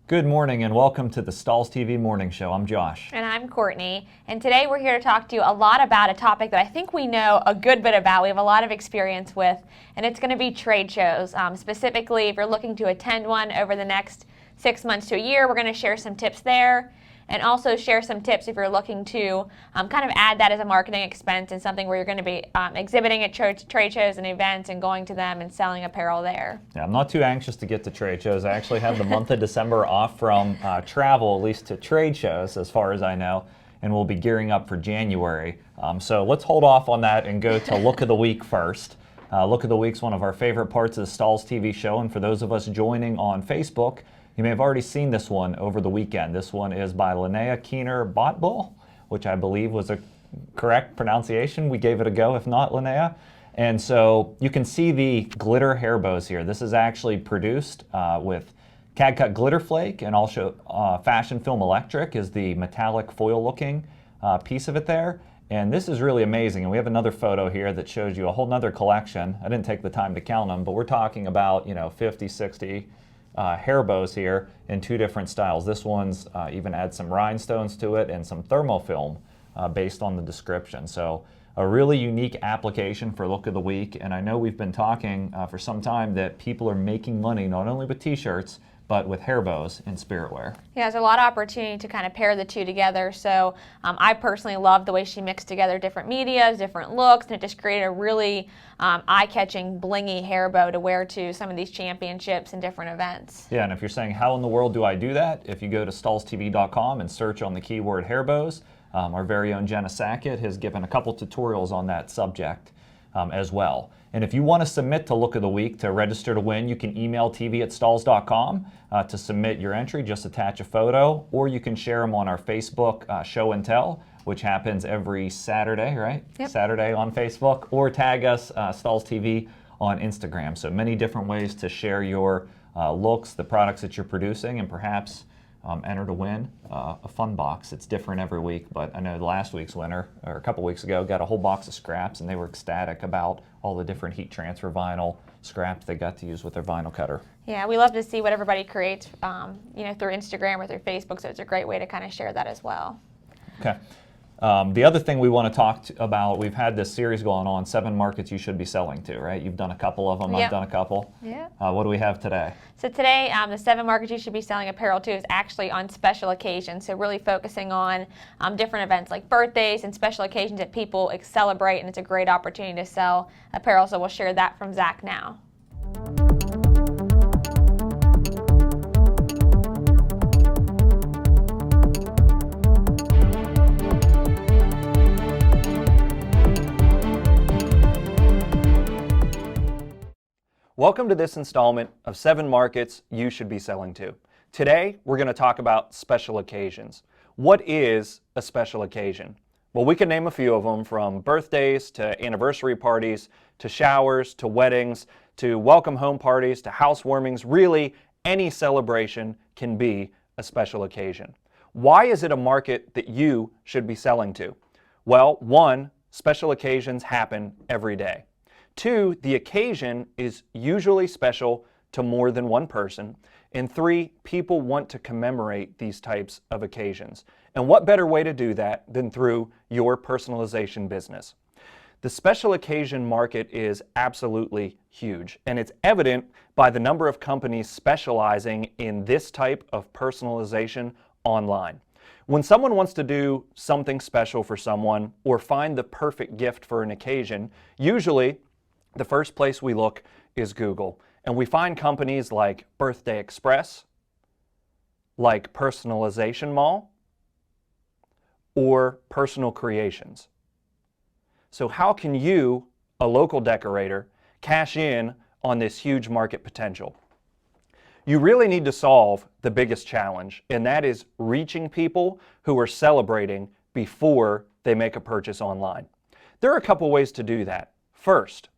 Good morning and welcome to the Stahls TV Morning Show. I'm Josh. And I'm Courtney. And today we're here to talk to you a lot about a topic that I think we know a good bit about. We have a lot of experience with, and it's going to be trade shows. Specifically, if you're looking to attend one over the next 6 months to a year, we're going to share some tips there. And also share some tips if you're looking to kind of add that as a marketing expense and something where you're going to be exhibiting at trade shows and events and going to them and selling apparel there. Yeah, I'm not too anxious to get to trade shows. I actually have the month of December off from travel, at least to trade shows as far as I know, and we'll be gearing up for January. So let's hold off on that and go to Look of the Week first. Look of the Week's one of our favorite parts of the Stahls TV show, and for those of us joining on Facebook, you may have already seen this one over the weekend. This one is by Linnea Keener-Botbull, which I believe was a correct pronunciation. We gave it a go, if not, Linnea. And so you can see the glitter hair bows here. This is actually produced with CAD-CUT glitter flake, and also Fashion Film Electric is the metallic foil-looking piece of it there. And this is really amazing. And we have another photo here that shows you a whole nother collection. I didn't take the time to count them, but we're talking about 50, 60 hair bows here in two different styles. This one's even adds some rhinestones to it and some thermofilm based on the description. So a really unique application for Look of the Week. And I know we've been talking for some time that people are making money not only with t-shirts, but with hair bows and spirit wear. Yeah, there's a lot of opportunity to kind of pair the two together. So I personally love the way she mixed together different medias, different looks, and it just created a really eye-catching, blingy hair bow to wear to some of these championships and different events. Yeah, and if you're saying, how in the world do I do that? If you go to stahlstv.com and search on the keyword hair bows, our very own Jenna Sackett has given a couple tutorials on that subject as well. And if you want to submit to Look of the Week to register to win, you can email tv@stahls.com to submit your entry. Just attach a photo, or you can share them on our Facebook show and tell, which happens every Saturday, right? Yep. Saturday on Facebook, or tag us, Stahls TV, on Instagram. So many different ways to share your looks, the products that you're producing, and perhaps enter to win a fun box. It's different every week, but I know last week's winner, or a couple weeks ago, got a whole box of scraps, and they were ecstatic about all the different heat transfer vinyl scraps they got to use with their vinyl cutter. Yeah, we love to see what everybody creates, through Instagram or through Facebook, so it's a great way to kind of share that as well. Okay. The other thing we want to talk about, we've had this series going on, 7 markets you should be selling to, right? You've done a couple of them, Yep. I've done a couple. Yeah. What do we have today? So today, the 7 markets you should be selling apparel to is actually on special occasions. So really focusing on different events like birthdays and special occasions that people celebrate, and it's a great opportunity to sell apparel. So we'll share that from Zach now. Welcome to this installment of 7 markets you should be selling to. Today, we're going to talk about special occasions. What is a special occasion? Well, we can name a few of them, from birthdays to anniversary parties to showers to weddings to welcome home parties to housewarmings. Really, any celebration can be a special occasion. Why is it a market that you should be selling to? Well, 1, special occasions happen every day. 2, the occasion is usually special to more than one person. And 3, people want to commemorate these types of occasions. And what better way to do that than through your personalization business? The special occasion market is absolutely huge, and it's evident by the number of companies specializing in this type of personalization online. When someone wants to do something special for someone or find the perfect gift for an occasion, usually the first place we look is Google, and we find companies like Birthday Express, like Personalization Mall, or Personal Creations. So how can you, a local decorator, cash in on this huge market potential? You really need to solve the biggest challenge, and that is reaching people who are celebrating before they make a purchase online. There are a couple ways to do that. First,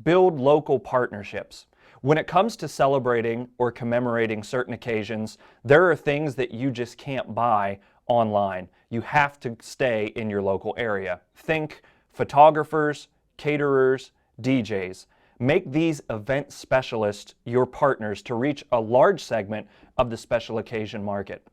build local partnerships. When it comes to celebrating or commemorating certain occasions, there are things that you just can't buy online. You have to stay in your local area. Think photographers, caterers, DJs. Make these event specialists your partners to reach a large segment of the special occasion market.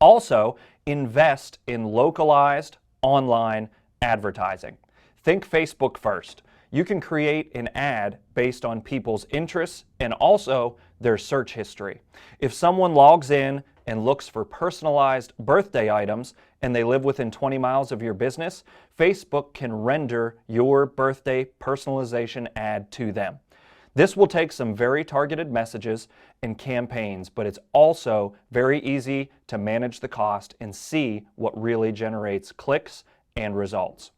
Also, invest in localized online advertising. Think Facebook first. You can create an ad based on people's interests and also their search history. If someone logs in and looks for personalized birthday items and they live within 20 miles of your business, Facebook can render your birthday personalization ad to them. This will take some very targeted messages and campaigns, but it's also very easy to manage the cost and see what really generates clicks and results.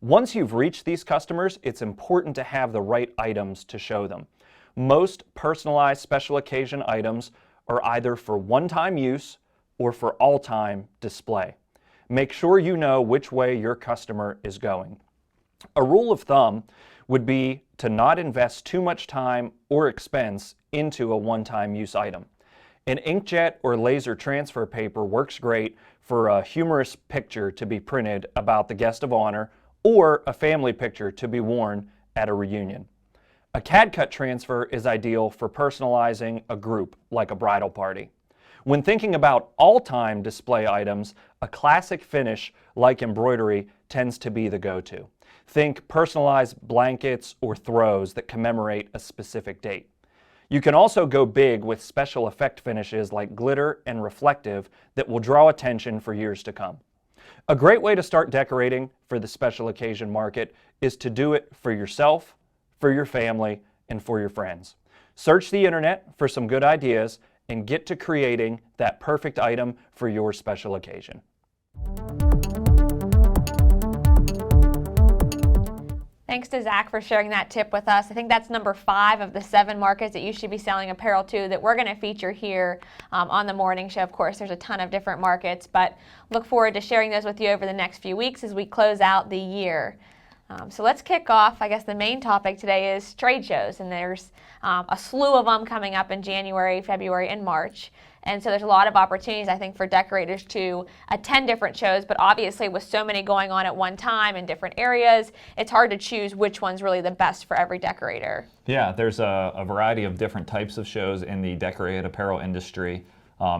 Once you've reached these customers, it's important to have the right items to show them. Most personalized special occasion items are either for one-time use or for all-time display. Make sure you know which way your customer is going. A rule of thumb would be to not invest too much time or expense into a one-time use item. An inkjet or laser transfer paper works great for a humorous picture to be printed about the guest of honor or a family picture to be worn at a reunion. A CAD-CUT transfer is ideal for personalizing a group, like a bridal party. When thinking about all-time display items, a classic finish like embroidery tends to be the go-to. Think personalized blankets or throws that commemorate a specific date. You can also go big with special effect finishes like glitter and reflective that will draw attention for years to come. A great way to start decorating for the special occasion market is to do it for yourself, for your family, and for your friends. Search the internet for some good ideas and get to creating that perfect item for your special occasion. Thanks to Zach for sharing that tip with us. I think that's number 5 of the 7 markets that you should be selling apparel to that we're going to feature here on the morning show. Of course, there's a ton of different markets, but look forward to sharing those with you over the next few weeks as we close out the year. So let's kick off. I guess the main topic today is trade shows, and there's a slew of them coming up in January, February, and March. And so there's a lot of opportunities, I think, for decorators to attend different shows, but obviously with so many going on at one time in different areas, it's hard to choose which one's really the best for every decorator. Yeah, there's a variety of different types of shows in the decorated apparel industry.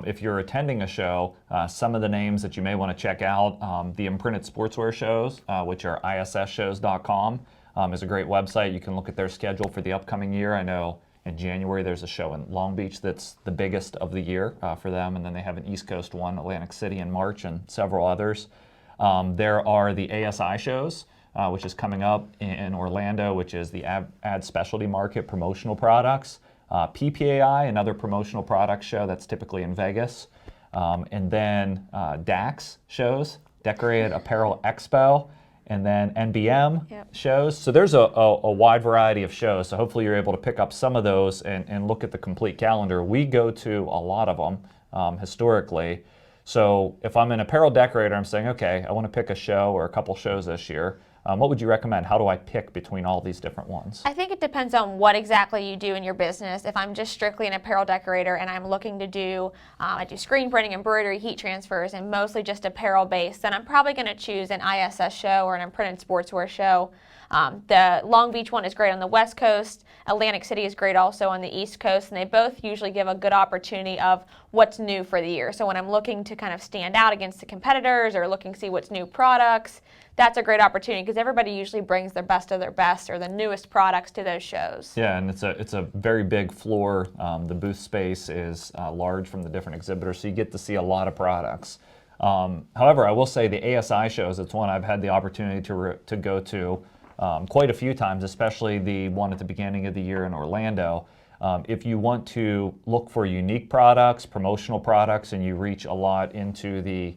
If you're attending a show, some of the names that you may want to check out, the imprinted sportswear shows, which are issshows.com, is a great website. You can look at their schedule for the upcoming year. I know in January there's a show in Long Beach that's the biggest of the year for them, and then they have an East Coast one, Atlantic City in March, and several others. There are the ASI shows, which is coming up in Orlando, which is the ad specialty market promotional products. PPAI, another promotional product show that's typically in Vegas. And then DAC shows, Decorated Apparel Expo, and then NBM shows. So there's a wide variety of shows. So hopefully you're able to pick up some of those and look at the complete calendar. We go to a lot of them historically. So if I'm an apparel decorator, I'm saying, okay, I want to pick a show or a couple shows this year. What would you recommend? How do I pick between all these different ones? I think it depends on what exactly you do in your business. If I'm just strictly an apparel decorator and I'm looking to do, I do screen printing, embroidery, heat transfers, and mostly just apparel based, then I'm probably going to choose an ISS show or an imprinted sportswear show. The Long Beach one is great on the West Coast. Atlantic City is great also on the East Coast, and they both usually give a good opportunity of what's new for the year. So when I'm looking to kind of stand out against the competitors or looking to see what's new products, that's a great opportunity because everybody usually brings their best of their best or the newest products to those shows. Yeah, and it's a very big floor. The booth space is large from the different exhibitors, so you get to see a lot of products. However, I will say the ASI shows, it's one I've had the opportunity to go to quite a few times, especially the one at the beginning of the year in Orlando. If you want to look for unique products, promotional products, and you reach a lot into the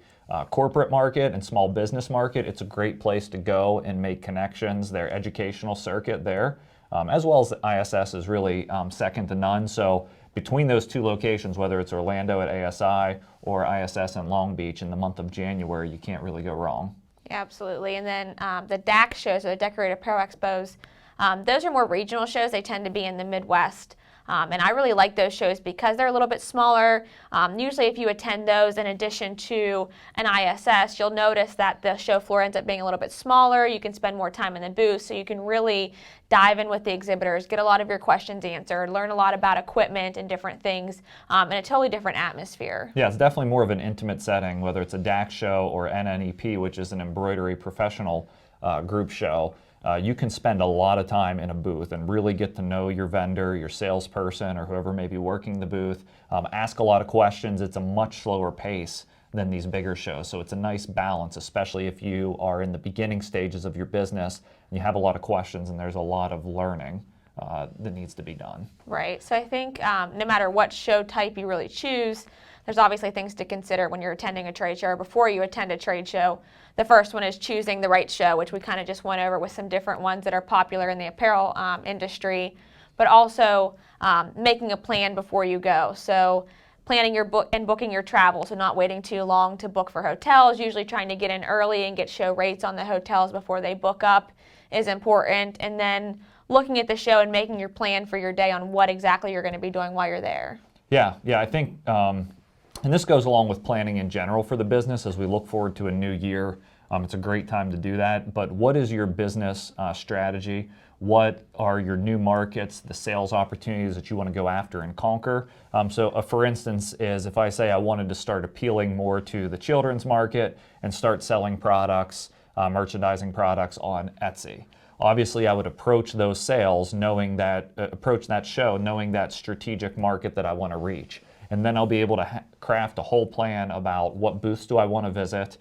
corporate market and small business market, it's a great place to go and make connections. Their educational circuit there, as well as ISS, is really second to none. So between those two locations, whether it's Orlando at ASI or ISS in Long Beach in the month of January, you can't really go wrong. Yeah, absolutely. And then the DAC shows, or the Decorated Apparel Expos, those are more regional shows. They tend to be in the Midwest. And I really like those shows because they're a little bit smaller. Usually if you attend those in addition to an ISS, you'll notice that the show floor ends up being a little bit smaller. You can spend more time in the booth, so you can really dive in with the exhibitors, get a lot of your questions answered, learn a lot about equipment and different things in a totally different atmosphere. Yeah, it's definitely more of an intimate setting, whether it's a DAC show or NNEP, which is an embroidery professional group show. You can spend a lot of time in a booth and really get to know your vendor, your salesperson, or whoever may be working the booth. Ask a lot of questions. It's a much slower pace than these bigger shows. So it's a nice balance, especially if you are in the beginning stages of your business and you have a lot of questions and there's a lot of learning that needs to be done. Right. So I think no matter what show type you really choose, there's obviously things to consider when you're attending a trade show or before you attend a trade show. The first one is choosing the right show, which we kind of just went over with some different ones that are popular in the apparel industry, but also making a plan before you go. So planning your book and booking your travel, so not waiting too long to book for hotels, usually trying to get in early and get show rates on the hotels before they book up is important. And then looking at the show and making your plan for your day on what exactly you're going to be doing while you're there. Yeah, I think, and this goes along with planning in general for the business as we look forward to a new year. It's a great time to do that. But what is your business strategy? What are your new markets, the sales opportunities that you want to go after and conquer? For instance, is if I say I wanted to start appealing more to the children's market and start selling products, merchandising products on Etsy. Obviously, I would approach those sales knowing that, approach that show knowing that strategic market that I want to reach. And then I'll be able to craft a whole plan about what booths do I want to visit,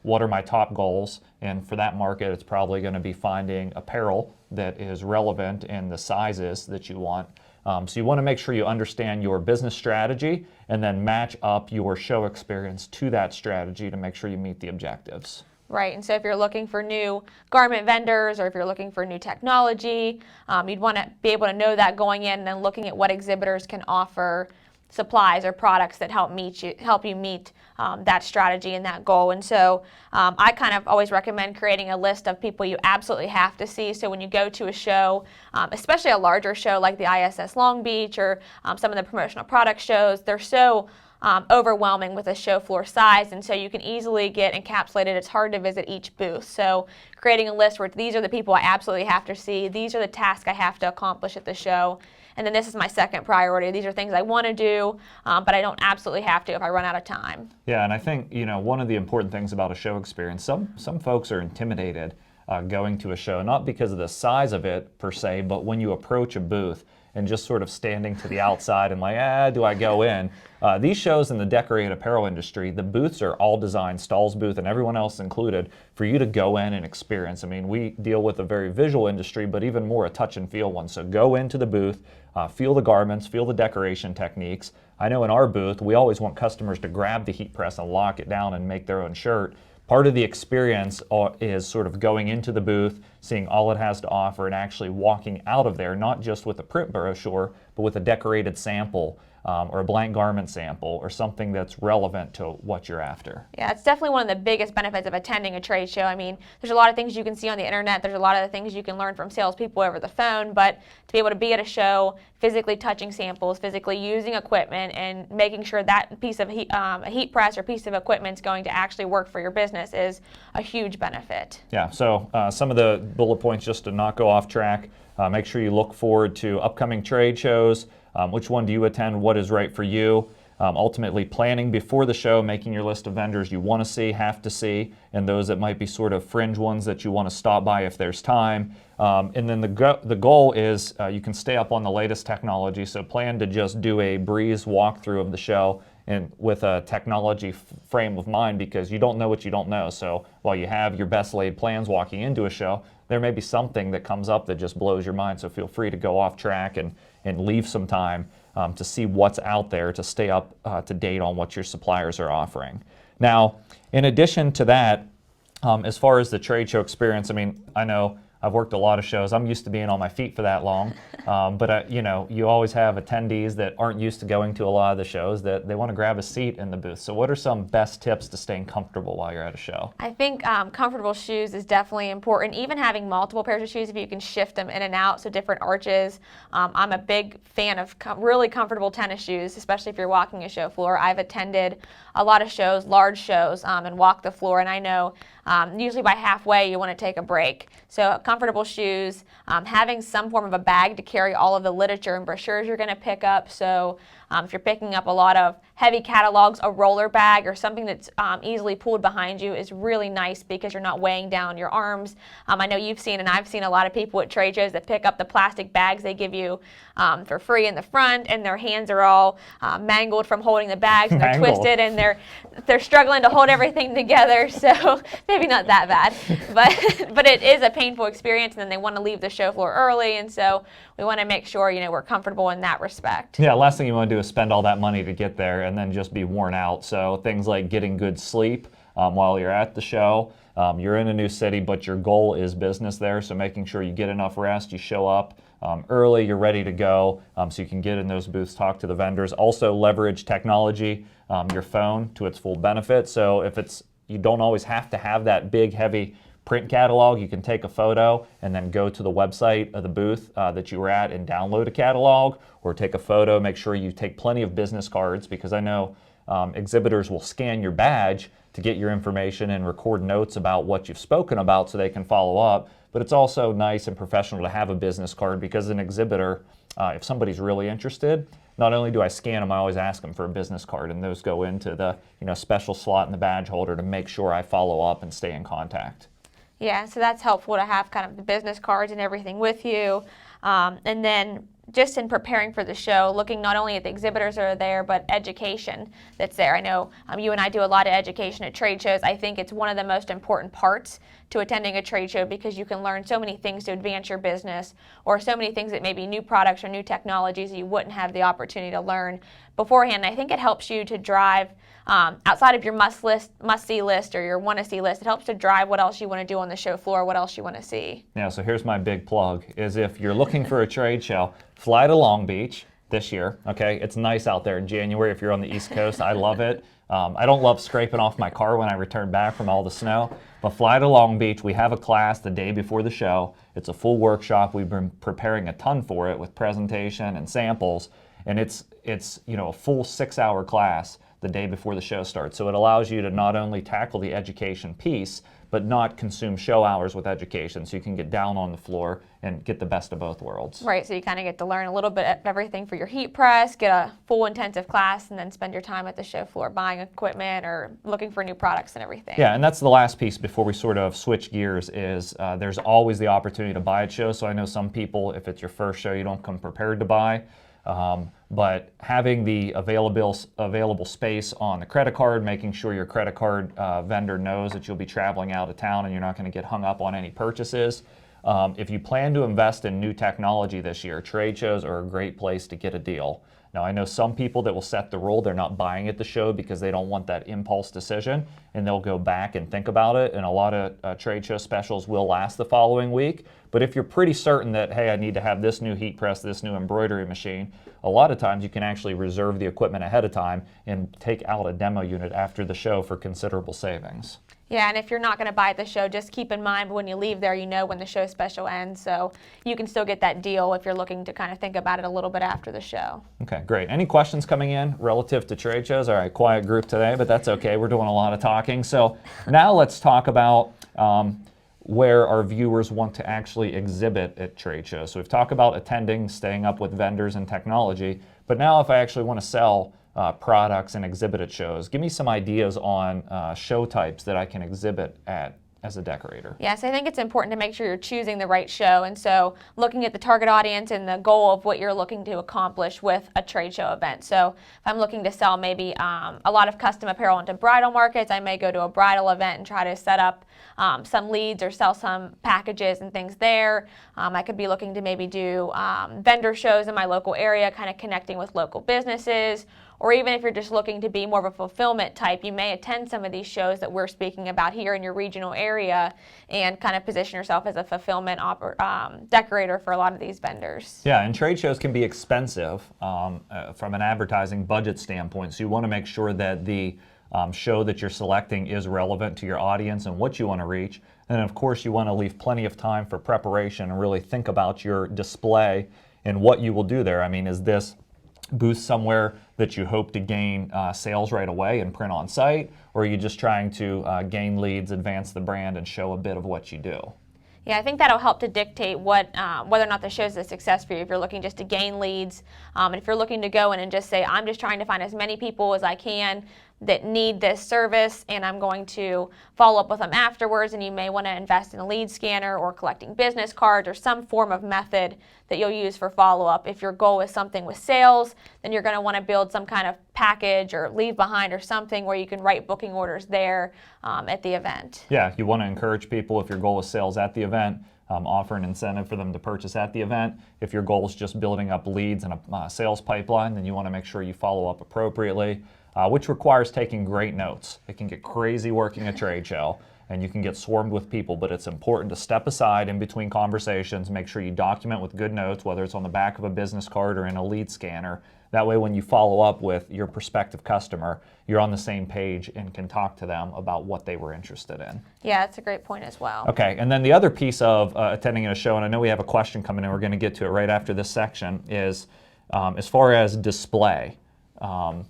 what are my top goals, and for that market it's probably going to be finding apparel that is relevant in the sizes that you want. So you want to make sure you understand your business strategy and then match up your show experience to that strategy to make sure you meet the objectives. Right, and so if you're looking for new garment vendors or if you're looking for new technology, you'd want to be able to know that going in and then looking at what exhibitors can offer supplies or products that help you meet that strategy and that goal. And so I kind of always recommend creating a list of people you absolutely have to see. So when you go to a show, especially a larger show like the ISS Long Beach or some of the promotional product shows, they're so overwhelming with a show floor size, and so you can easily get encapsulated. It's hard to visit each booth. So creating a list where these are the people I absolutely have to see, these are the tasks I have to accomplish at the show, and then this is my second priority. These are things I want to do, but I don't absolutely have to if I run out of time. Yeah, and I think one of the important things about a show experience, some folks are intimidated going to a show, not because of the size of it per se, but when you approach a booth and just sort of standing to the outside and like, do I go in? These shows in the decorated apparel industry, the booths are all designed, Stahls booth and everyone else included, for you to go in and experience. I mean, we deal with a very visual industry, but even more a touch and feel one. So go into the booth, feel the garments, feel the decoration techniques. I know in our booth, we always want customers to grab the heat press and lock it down and make their own shirt. Part of the experience is sort of going into the booth, seeing all it has to offer, and actually walking out of there, not just with a print brochure, but with a decorated sample or a blank garment sample or something that's relevant to what you're after. Yeah, it's definitely one of the biggest benefits of attending a trade show. I mean, there's a lot of things you can see on the internet. There's a lot of the things you can learn from salespeople over the phone, but to be able to be at a show, physically touching samples, physically using equipment, and making sure that piece of a heat press or piece of equipment is going to actually work for your business is a huge benefit. Yeah, so some of the bullet points just to not go off track. Make sure you look forward to upcoming trade shows. Which one do you attend? What is right for you? Ultimately planning before the show, making your list of vendors you want to see, have to see, and those that might be sort of fringe ones that you want to stop by if there's time. And then the goal is you can stay up on the latest technology, so plan to just do a breeze walkthrough of the show and with a technology frame of mind, because you don't know what you don't know. So while you have your best laid plans walking into a show, there may be something that comes up that just blows your mind. So feel free to go off track and leave some time to see what's out there, to stay up to date on what your suppliers are offering. Now, in addition to that, as far as the trade show experience, I mean, I know I've worked a lot of shows. I'm used to being on my feet for that long. But you always have attendees that aren't used to going to a lot of the shows that they want to grab a seat in the booth. So what are some best tips to staying comfortable while you're at a show? I think comfortable shoes is definitely important. Even having multiple pairs of shoes, if you can shift them in and out, so different arches. I'm a big fan of really comfortable tennis shoes, especially if you're walking a show floor. I've attended a lot of shows, large shows, and walked the floor, and I know usually by halfway you want to take a break. So comfortable shoes, having some form of a bag to carry all of the literature and brochures you're going to pick up. So if you're picking up a lot of heavy catalogs, a roller bag or something that's easily pulled behind you is really nice because you're not weighing down your arms. I know you've seen, and I've seen a lot of people at trade shows that pick up the plastic bags they give you for free in the front, and their hands are all mangled from holding the bags, and they're twisted, and they're struggling to hold everything together. So maybe not that bad, but it is a painful experience, and then they want to leave the show floor early, and so we want to make sure we're comfortable in that respect. Yeah, last thing you want to do is spend all that money to get there and then just be worn out. So things like getting good sleep while you're at the show. You're in a new city, but your goal is business there, so making sure you get enough rest, you show up early, you're ready to go, so you can get in those booths, talk to the vendors. Also leverage technology, your phone to its full benefit. So if you don't always have to have that big, heavy print catalog, you can take a photo and then go to the website of the booth that you were at and download a catalog, or take a photo. Make sure you take plenty of business cards, because I know exhibitors will scan your badge to get your information and record notes about what you've spoken about so they can follow up. But it's also nice and professional to have a business card, because as an exhibitor, if somebody's really interested, not only do I scan them, I always ask them for a business card, and those go into the special slot in the badge holder to make sure I follow up and stay in contact. Yeah, so that's helpful to have kind of the business cards and everything with you. And then just in preparing for the show, looking not only at the exhibitors that are there, but education that's there. I know you and I do a lot of education at trade shows. I think it's one of the most important parts to attending a trade show, because you can learn so many things to advance your business, or so many things that may be new products or new technologies that you wouldn't have the opportunity to learn beforehand. I think it helps you to drive outside of your must-see list or your want-to-see list. It helps to drive what else you want to do on the show floor, what else you want to see. Yeah, so here's my big plug, is if you're looking for a trade show, fly to Long Beach this year, okay? It's nice out there in January if you're on the East Coast. I love it. I don't love scraping off my car when I return back from all the snow, but fly to Long Beach. We have a class the day before the show. It's a full workshop. We've been preparing a ton for it with presentation and samples, and it's a full 6-hour class the day before the show starts. So it allows you to not only tackle the education piece, but not consume show hours with education, so you can get down on the floor and get the best of both worlds. Right, so you kind of get to learn a little bit of everything for your heat press, get a full intensive class, and then spend your time at the show floor buying equipment or looking for new products and everything. Yeah, and that's the last piece before we sort of switch gears is there's always the opportunity to buy at shows. So I know some people, if it's your first show, you don't come prepared to buy. But having the available space on the credit card, making sure your credit card vendor knows that you'll be traveling out of town and you're not going to get hung up on any purchases. If you plan to invest in new technology this year, trade shows are a great place to get a deal. Now, I know some people that will set the rule, they're not buying at the show because they don't want that impulse decision, and they'll go back and think about it, and a lot of trade show specials will last the following week. But if you're pretty certain that, hey, I need to have this new heat press, this new embroidery machine, a lot of times you can actually reserve the equipment ahead of time and take out a demo unit after the show for considerable savings. Yeah, and if you're not going to buy at the show, just keep in mind when you leave there, you know when the show special ends, so you can still get that deal if you're looking to kind of think about it a little bit after the show. Okay, great. Any questions coming in relative to trade shows? All right, quiet group today, but that's okay. We're doing a lot of talking. So now let's talk about where our viewers want to actually exhibit at trade shows. So we've talked about attending, staying up with vendors and technology, but now if I actually want to sell products and exhibit at shows, give me some ideas on show types that I can exhibit at as a decorator. Yes, I think it's important to make sure you're choosing the right show, and so looking at the target audience and the goal of what you're looking to accomplish with a trade show event. So if I'm looking to sell maybe a lot of custom apparel into bridal markets, I may go to a bridal event and try to set up some leads or sell some packages and things there. I could be looking to maybe do vendor shows in my local area, kind of connecting with local businesses. or even if you're just looking to be more of a fulfillment type, you may attend some of these shows that we're speaking about here in your regional area and kind of position yourself as a fulfillment decorator for a lot of these vendors. Yeah, and trade shows can be expensive from an advertising budget standpoint, so you want to make sure that the show that you're selecting is relevant to your audience and what you want to reach. And of course, you want to leave plenty of time for preparation and really think about your display and what you will do there. I mean, is this booth somewhere that you hope to gain sales right away and print on site, or are you just trying to gain leads, advance the brand, and show a bit of what you do? Yeah, I think that'll help to dictate what, whether or not the show is a success for you. If you're looking just to gain leads, and if you're looking to go in and just say, I'm just trying to find as many people as I can that need this service, and I'm going to follow up with them afterwards, and you may want to invest in a lead scanner or collecting business cards or some form of method that you'll use for follow-up. If your goal is something with sales, then you're going to want to build some kind of package or leave behind or something where you can write booking orders there at the event. Yeah, you want to encourage people if your goal is sales at the event. Offer an incentive for them to purchase at the event. If your goal is just building up leads and a sales pipeline, then you want to make sure you follow up appropriately, which requires taking great notes. It can get crazy working a trade show, and you can get swarmed with people, but it's important to step aside in between conversations, make sure you document with good notes, whether it's on the back of a business card or in a lead scanner. That way, when you follow up with your prospective customer, you're on the same page and can talk to them about what they were interested in. Yeah, that's a great point as well. Okay, and then the other piece of attending a show, and I know we have a question coming in, we're going to get to it right after this section, is as far as display,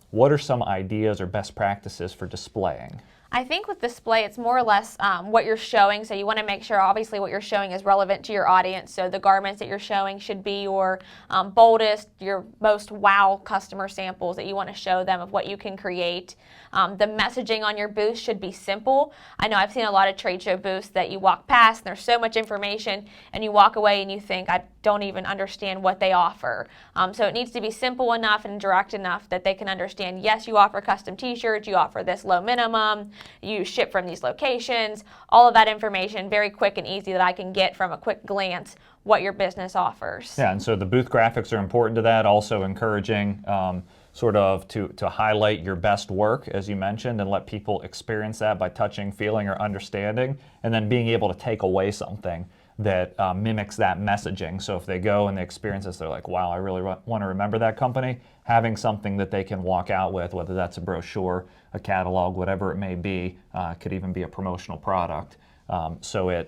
what are some ideas or best practices for displaying? I think with display, it's more or less what you're showing. So you want to make sure, obviously, what you're showing is relevant to your audience. So the garments that you're showing should be your boldest, your most wow customer samples that you want to show them of what you can create. The messaging on your booth should be simple. I know I've seen a lot of trade show booths that you walk past and there's so much information and you walk away and you think, I don't even understand what they offer. So it needs to be simple enough and direct enough that they can understand, yes, you offer custom t-shirts, you offer this low minimum, you ship from these locations, all of that information very quick and easy that I can get from a quick glance what your business offers. Yeah, and so the booth graphics are important to that, also encouraging sort of to highlight your best work, as you mentioned, and let people experience that by touching, feeling, or understanding, and then being able to take away something that mimics that messaging. So if they go and they experience this, they're like, wow, I really want to remember that company. Having something that they can walk out with, whether that's a brochure, a catalog, whatever it may be, could even be a promotional product. So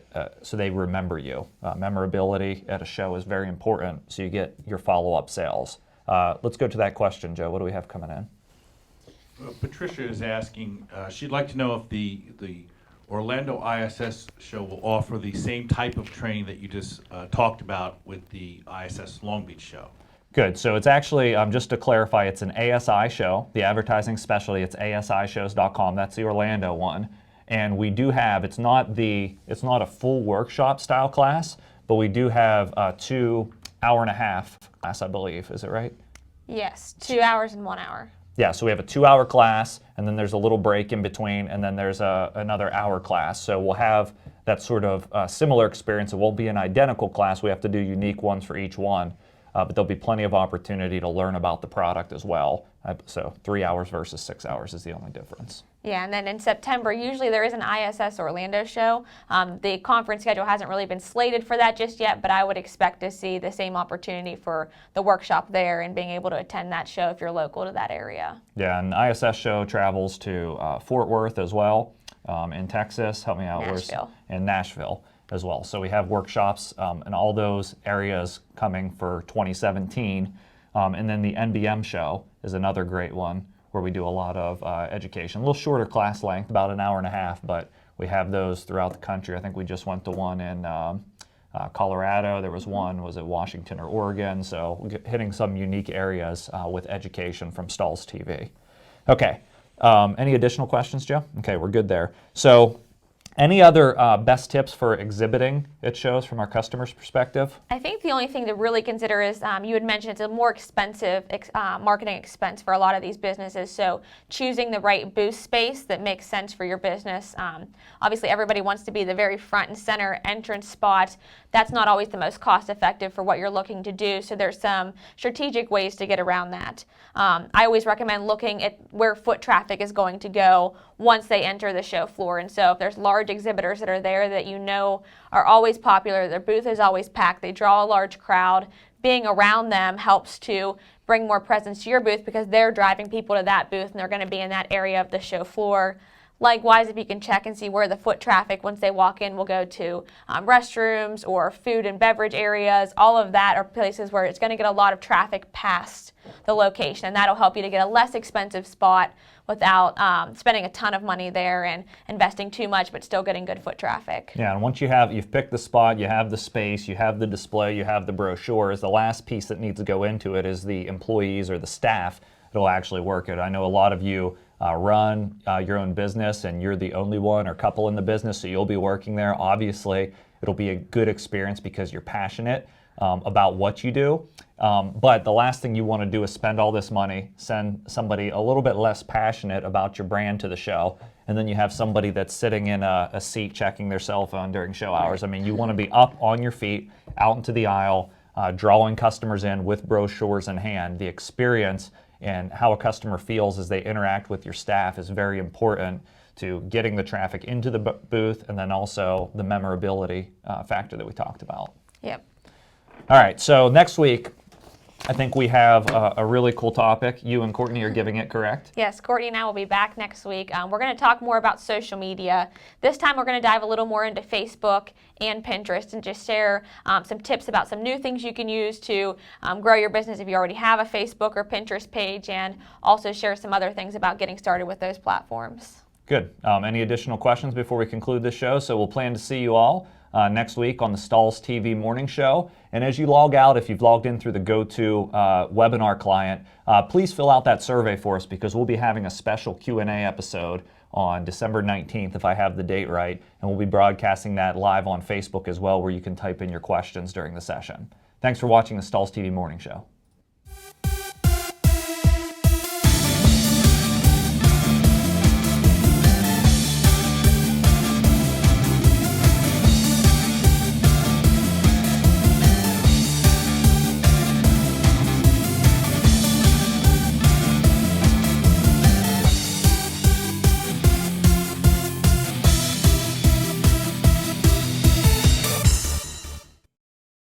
they remember you. Memorability at a show is very important, so you get your follow-up sales. Let's go to that question, Joe. What do we have coming in? Patricia is asking, she'd like to know if the Orlando ISS show will offer the same type of training that you just talked about with the ISS Long Beach show. Good. So it's actually, just to clarify, it's an ASI show, the advertising specialty. It's asishows.com. That's the Orlando one. And we do have, it's not a full workshop style class, but we do have a 2 hour-and-a-half class, I believe. Is it right? Yes, 2 hours and 1 hour. Yeah, so we have a 2-hour class, and then there's a little break in between, and then there's another hour class. So we'll have that sort of similar experience. It won't be an identical class. We have to do unique ones for each one, but there'll be plenty of opportunity to learn about the product as well. So 3 hours versus 6 hours is the only difference. Yeah, and then in September, usually there is an ISS Orlando show. The conference schedule hasn't really been slated for that just yet, but I would expect to see the same opportunity for the workshop there and being able to attend that show if you're local to that area. Yeah, and the ISS show travels to Fort Worth as well, in Texas, help me out, Nashville. And Nashville as well. So we have workshops in all those areas coming for 2017. And then the NBM show is another great one where we do a lot of education. A little shorter class length, about an hour and a half, but we have those throughout the country. I think we just went to one in Colorado. There was one, was it Washington or Oregon? So hitting some unique areas with education from Stahls TV. Okay, any additional questions, Joe? Okay, we're good there. So Any other best tips for exhibiting at shows from our customers' perspective? I think the only thing to really consider is you had mentioned it's a more expensive marketing expense for a lot of these businesses. So choosing the right booth space that makes sense for your business. Obviously, everybody wants to be the very front and center entrance spot. That's not always the most cost effective for what you're looking to do. So there's some strategic ways to get around that. I always recommend looking at where foot traffic is going to go once they enter the show floor. And so if there's large exhibitors that are there that you know are always popular, their booth is always packed, they draw a large crowd, being around them helps to bring more presence to your booth because they're driving people to that booth and they're going to be in that area of the show floor. Likewise, if you can check and see where the foot traffic once they walk in will go to restrooms or food and beverage areas, all of that are places where it's going to get a lot of traffic past the location, and that'll help you to get a less expensive spot without spending a ton of money there and investing too much but still getting good foot traffic. Yeah, and once you've picked the spot, you have the space, you have the display, you have the brochures, the last piece that needs to go into it is the employees or the staff that'll actually work it. I know a lot of you run your own business and you're the only one or couple in the business, so you'll be working there. Obviously, it'll be a good experience because you're passionate about what you do. But the last thing you want to do is spend all this money, send somebody a little bit less passionate about your brand to the show, and then you have somebody that's sitting in a seat checking their cell phone during show hours. I mean, you want to be up on your feet, out into the aisle, drawing customers in with brochures in hand. The experience and how a customer feels as they interact with your staff is very important to getting the traffic into the booth and then also the memorability factor that we talked about. Yep. All right, so next week, I think we have a really cool topic. You and Courtney are giving it, correct? Yes, Courtney and I will be back next week. We're going to talk more about social media. This time we're going to dive a little more into Facebook and Pinterest and just share some tips about some new things you can use to grow your business if you already have a Facebook or Pinterest page, and also share some other things about getting started with those platforms. Good. Any additional questions before we conclude this show? So we'll plan to see you all next week on the Stahls TV Morning Show. And as you log out, if you've logged in through the GoTo webinar client, please fill out that survey for us because we'll be having a special Q&A episode on December 19th, if I have the date right, and we'll be broadcasting that live on Facebook as well, where you can type in your questions during the session. Thanks for watching the Stahls TV Morning Show.